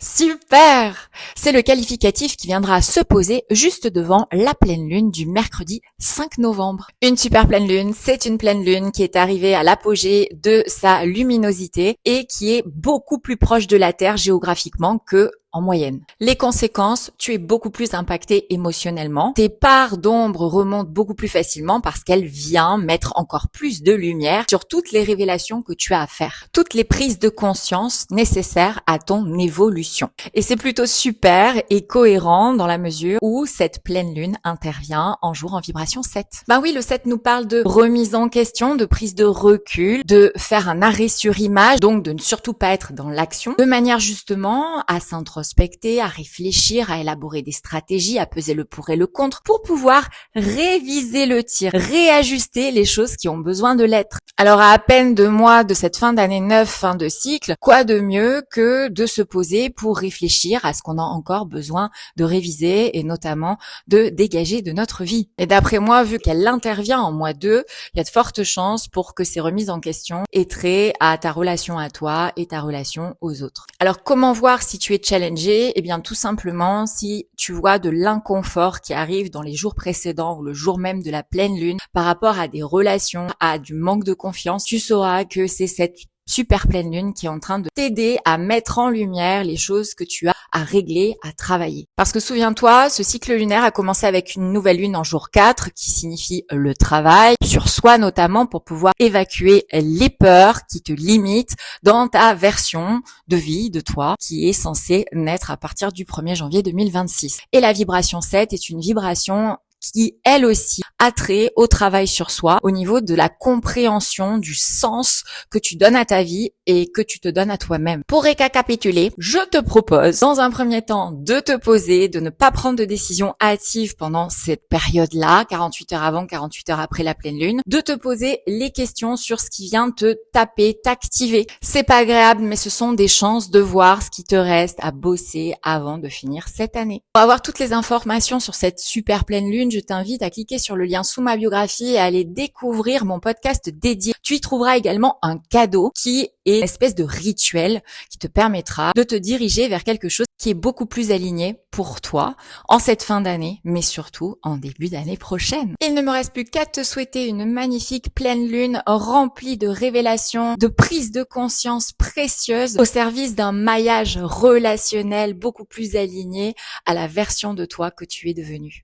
Super! C'est le qualificatif qui viendra se poser juste devant la pleine lune du mercredi 5 novembre. Une super pleine lune, c'est une pleine lune qui est arrivée à l'apogée de sa luminosité et qui est beaucoup plus proche de la Terre géographiquement que en moyenne. Les conséquences, tu es beaucoup plus impacté émotionnellement. Tes parts d'ombre remontent beaucoup plus facilement parce qu'elle vient mettre encore plus de lumière sur toutes les révélations que tu as à faire. Toutes les prises de conscience nécessaires à ton évolution. Et c'est plutôt super et cohérent dans la mesure où cette pleine lune intervient en jour en vibration 7. Ben oui, le 7 nous parle de remise en question, de prise de recul, de faire un arrêt sur image, donc de ne surtout pas être dans l'action, de manière justement à s'introspecter, à réfléchir, à élaborer des stratégies, à peser le pour et le contre pour pouvoir réviser le tir, réajuster les choses qui ont besoin de l'être. Alors à peine 2 mois de cette fin d'année 9, fin de cycle, quoi de mieux que de se poser pour réfléchir à ce qu'on a encore besoin de réviser et notamment de dégager de notre vie. Et d'après moi, vu qu'elle intervient en mois 2, il y a de fortes chances pour que ces remises en question aient trait à ta relation à toi et ta relation aux autres. Alors comment voir si tu es challengé? Eh bien tout simplement si tu vois de l'inconfort qui arrive dans les jours précédents ou le jour même de la pleine lune par rapport à des relations, à du manque de confiance, tu sauras que c'est cette super pleine lune qui est en train de t'aider à mettre en lumière les choses que tu as à régler, à travailler. Parce que souviens-toi, ce cycle lunaire a commencé avec une nouvelle lune en jour 4 qui signifie le travail sur soi notamment pour pouvoir évacuer les peurs qui te limitent dans ta version de vie de toi qui est censée naître à partir du 1er janvier 2026. Et la vibration 7 est une vibration qui, elle aussi, a trait au travail sur soi, au niveau de la compréhension du sens que tu donnes à ta vie et que tu te donnes à toi-même. Pour récapituler, je te propose, dans un premier temps, de te poser, de ne pas prendre de décision hâtive pendant cette période-là, 48 heures avant, 48 heures après la pleine lune, de te poser les questions sur ce qui vient te taper, t'activer. C'est pas agréable, mais ce sont des chances de voir ce qui te reste à bosser avant de finir cette année. Pour avoir toutes les informations sur cette super pleine lune, je t'invite à cliquer sur le lien sous ma biographie et à aller découvrir mon podcast dédié. Tu y trouveras également un cadeau qui est une espèce de rituel qui te permettra de te diriger vers quelque chose qui est beaucoup plus aligné pour toi en cette fin d'année, mais surtout en début d'année prochaine. Il ne me reste plus qu'à te souhaiter une magnifique pleine lune remplie de révélations, de prises de conscience précieuses au service d'un maillage relationnel beaucoup plus aligné à la version de toi que tu es devenue.